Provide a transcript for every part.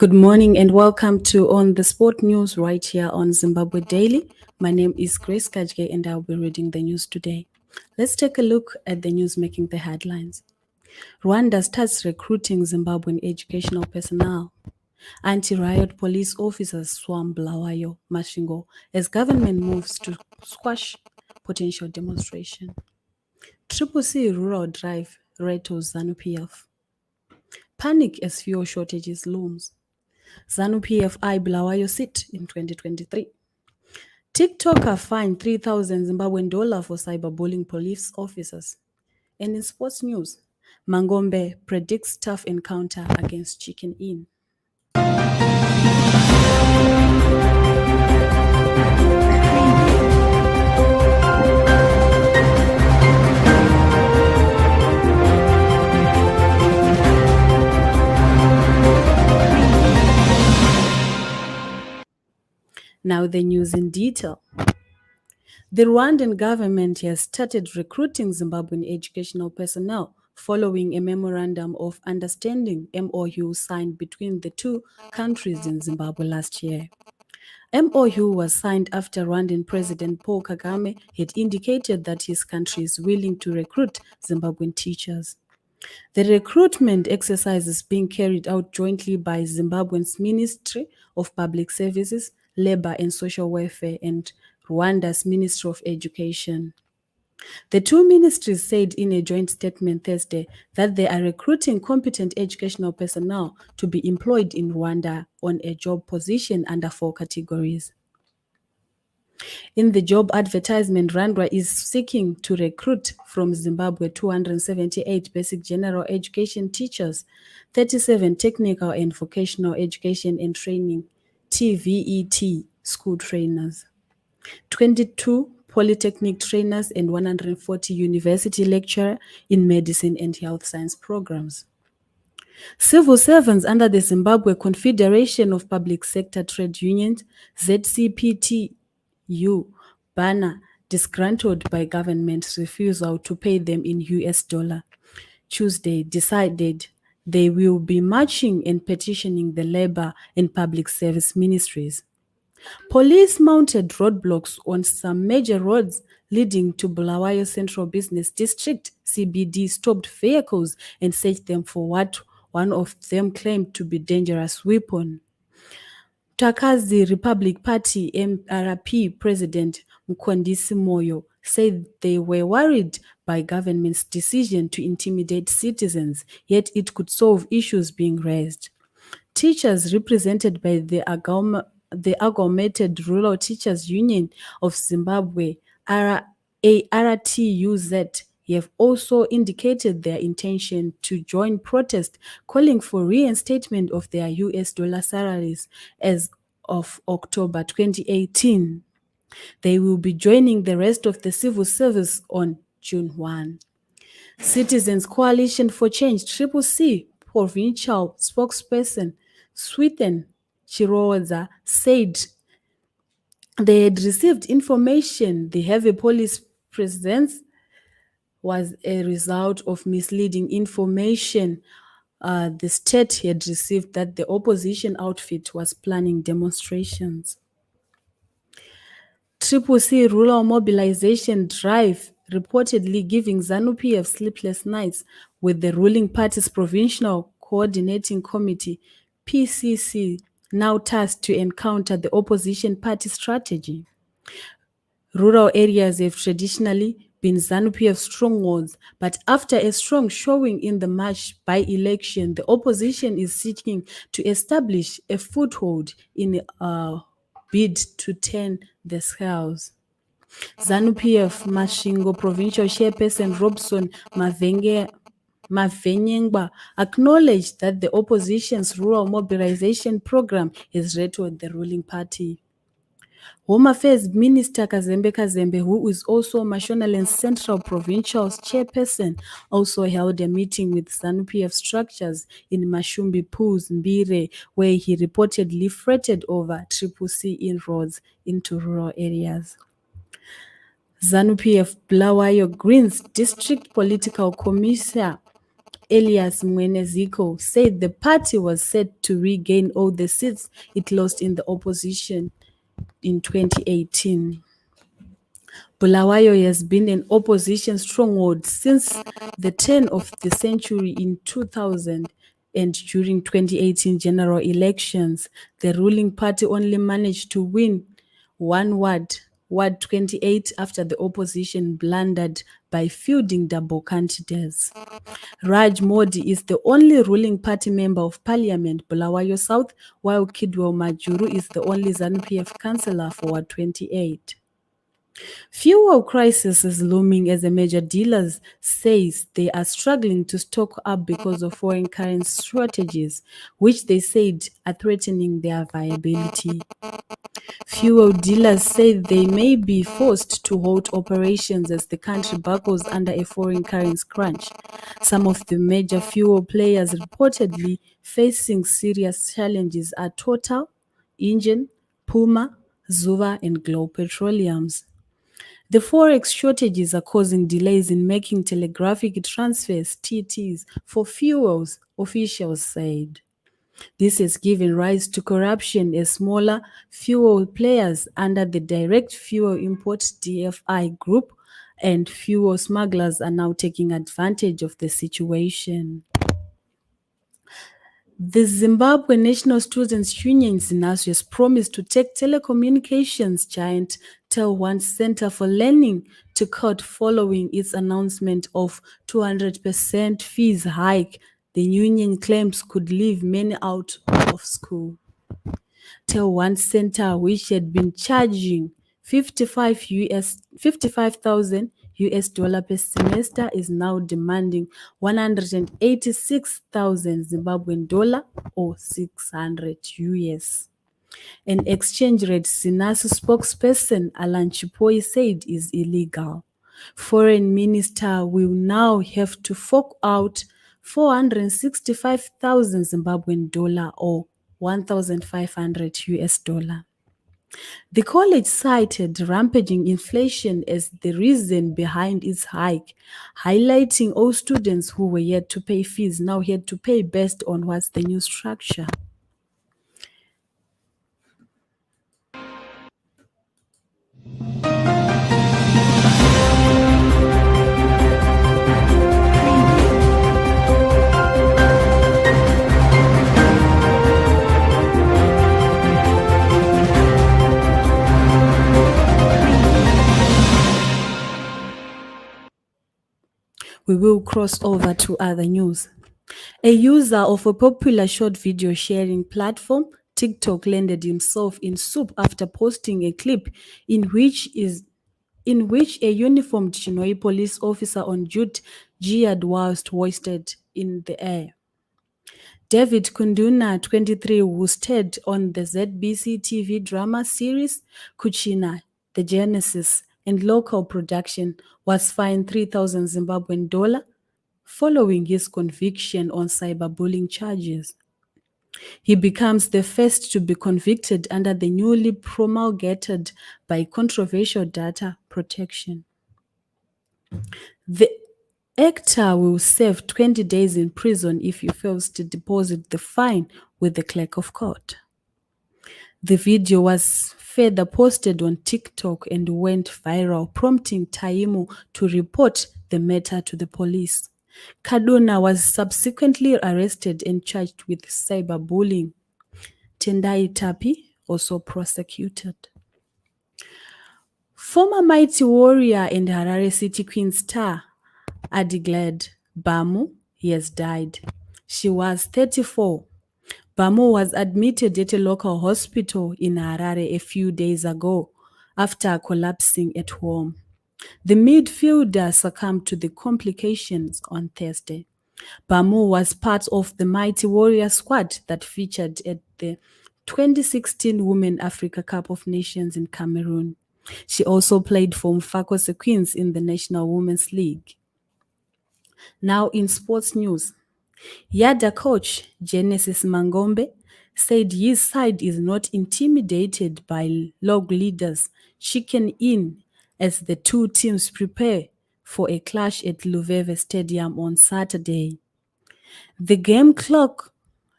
Good morning and welcome to On the Sport News right here on Zimbabwe Daily. My name is Grace Kajke and I'll be reading the news today. Let's take a look at the news making the headlines. Rwanda starts recruiting Zimbabwean educational personnel. Anti-riot police officers swarm Bulawayo, Masvingo as government moves to squash potential demonstration. C rural drive rattles ZANU-PF. Panic as fuel shortages looms. ZANU-PF eye Bulawayo seat in 2023. TikToker fined $3,000 for cyberbullying police officers. And in sports news, Mangombe predicts tough encounter against Chicken Inn. Now the news in detail. The Rwandan government has started recruiting Zimbabwean educational personnel following a memorandum of understanding MOU signed between the two countries in Zimbabwe last year. MOU was signed after Rwandan President Paul Kagame had indicated that his country is willing to recruit Zimbabwean teachers. The recruitment exercise is being carried out jointly by Zimbabwe's Ministry of Public Services, Labor and Social Welfare and Rwanda's Ministry of Education. The two ministries said in a joint statement Thursday that they are recruiting competent educational personnel to be employed in Rwanda on a job position under 4 categories. In the job advertisement, Rwanda is seeking to recruit from Zimbabwe 278 basic general education teachers, 37 technical and vocational education and training TVET school trainers, 22 polytechnic trainers and 140 university lecturers in medicine and health science programs. Civil servants under the Zimbabwe Confederation of Public Sector Trade Unions, ZCPTU, banner disgruntled by government's refusal to pay them in US dollar, Tuesday decided they will be marching and petitioning the labor and public service ministries. Police mounted roadblocks on some major roads leading to Bulawayo Central Business District CBD, stopped vehicles and searched them for what one of them claimed to be dangerous weapon. Takazi Republic Party MRP President Mkondisi Moyo said they were worried by government's decision to intimidate citizens, yet it could solve issues being raised. Teachers represented by the Amalgamated Rural Teachers Union of Zimbabwe, RTUZ, have also indicated their intention to join protest calling for reinstatement of their US dollar salaries as of October 2018. They will be joining the rest of the civil service on June 1. Citizens Coalition for Change CCC provincial spokesperson Swethen Chiroza said they had received information the heavy police presence was a result of misleading information the state had received that the opposition outfit was planning demonstrations. CCC rural mobilization drive reportedly giving ZANU-PF sleepless nights, with the ruling party's Provincial Coordinating Committee, PCC, now tasked to encounter the opposition party strategy. Rural areas have traditionally been ZANU-PF strongholds, but after a strong showing in the March by-election, the opposition is seeking to establish a foothold in a bid to turn the scales. ZANU-PF Masvingo Provincial Chairperson Robson Mavenyengba acknowledged that the opposition's rural mobilization program has rattled the ruling party. Home Affairs Minister Kazembe, who is also Mashonaland's Central Provincial Chairperson, also held a meeting with ZANU-PF structures in Mashumbi Pools, Mbire, where he reportedly fretted over CCC inroads into rural areas. ZANU-PF Bulawayo Greens District Political Commissioner Elias Mweneziko said the party was set to regain all the seats it lost in the opposition in 2018. Bulawayo has been an opposition stronghold since the turn of the century in 2000, and during 2018 general elections, the ruling party only managed to win one ward, Ward 28, after the opposition blundered by fielding double candidates. Raj Modi is the only ruling party member of parliament, Bulawayo South, while Kidwell Majuru is the only ZANU-PF councillor for Ward 28. Fuel crisis is looming as the major dealers says they are struggling to stock up because of foreign currency shortages, which they said are threatening their viability. Fuel dealers say they may be forced to halt operations as the country buckles under a foreign currency crunch. Some of the major fuel players reportedly facing serious challenges are Total, Ingen, Puma, Zuva, and Glow Petroleums. The forex shortages are causing delays in making telegraphic transfers (TTs) for fuels, officials said. This has given rise to corruption as smaller fuel players under the Direct Fuel Import (DFI) group and fuel smugglers are now taking advantage of the situation. The Zimbabwe National Students' Union (ZINASU) has promised to take telecommunications giant Tel1 Center for Learning to court following its announcement of 200% fees hike the union claims could leave many out of school. Tel1 Center, which had been charging 55,000 US dollar per semester, is now demanding 186,000 Zimbabwean dollar or 600 US. An exchange rate ZINASU spokesperson Alan Chipoi said is illegal. Foreign minister will now have to fork out 465,000 Zimbabwean dollar or 1,500 US dollar. The college cited rampaging inflation as the reason behind its hike, highlighting all students who were yet to pay fees now had to pay based on what's the new structure. We will cross over to other news. A user of a popular short video sharing platform, TikTok, landed himself in soup after posting a clip in which a uniformed Chinoi police officer on duty jeered whilst hoisted in the air. David Kunduna, 23, who starred on the ZBC TV drama series Kuchina, The Genesis, and local production, was fined 3,000 Zimbabwean dollar following his conviction on cyberbullying charges. He becomes the first to be convicted under the newly promulgated by controversial data protection. The actor will serve 20 days in prison if he fails to deposit the fine with the clerk of court. The video was further posted on TikTok and went viral, prompting Taimu to report the matter to the police. Kaduna was subsequently arrested and charged with cyberbullying. Tendai Tapi also prosecuted. Former Mighty Warrior and Harare City Queen star Adiglad Bamu has died. She was 34. Bamu was admitted at a local hospital in Harare a few days ago after collapsing at home. The midfielder succumbed to the complications on Thursday. Bamu was part of the Mighty Warrior squad that featured at the 2016 Women Africa Cup of Nations in Cameroon. She also played for Mfakose Queens in the National Women's League. Now in sports news, Yada coach Genesis Mangombe said his side is not intimidated by log leaders chicken in as the two teams prepare for a clash at Luveve Stadium on Saturday. The game clock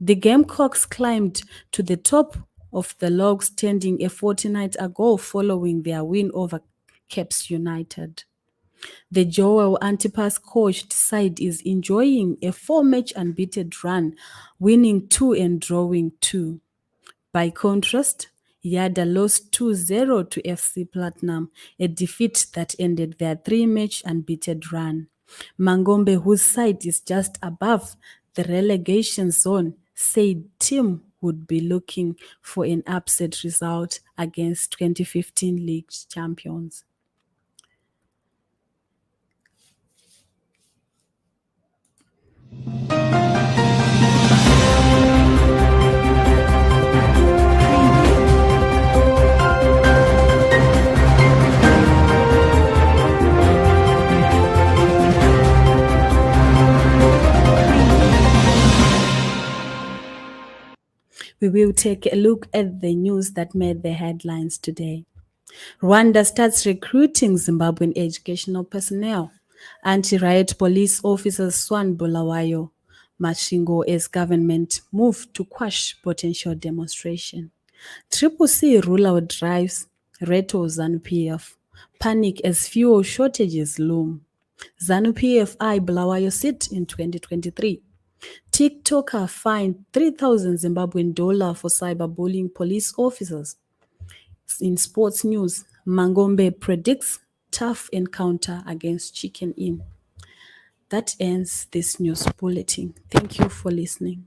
the Gamecocks climbed to the top of the log standing a fortnight ago following their win over Caps United. The Joel Antipas coached side is enjoying a 4-match unbeaten run, winning 2 and drawing 2. By contrast, Yada lost 2-0 to FC Platinum, a defeat that ended their 3-match unbeaten run. Mangombe, whose side is just above the relegation zone, said team would be looking for an upset result against 2015 league champions. We will take a look at the news that made the headlines today. Rwanda starts recruiting Zimbabwean educational personnel. Anti-riot police officers swan Bulawayo Mashingo as government move to quash potential demonstration. Triple C rollout drives Reto ZANU-PF. Panic as fuel shortages loom. ZANU-PF eye Bulawayo sit in 2023. TikToker fined 3,000 Zimbabwean dollar for cyberbullying police officers. In sports news, Mangombe predicts tough encounter against Chicken Inn. That ends this news bulletin. Thank you for listening.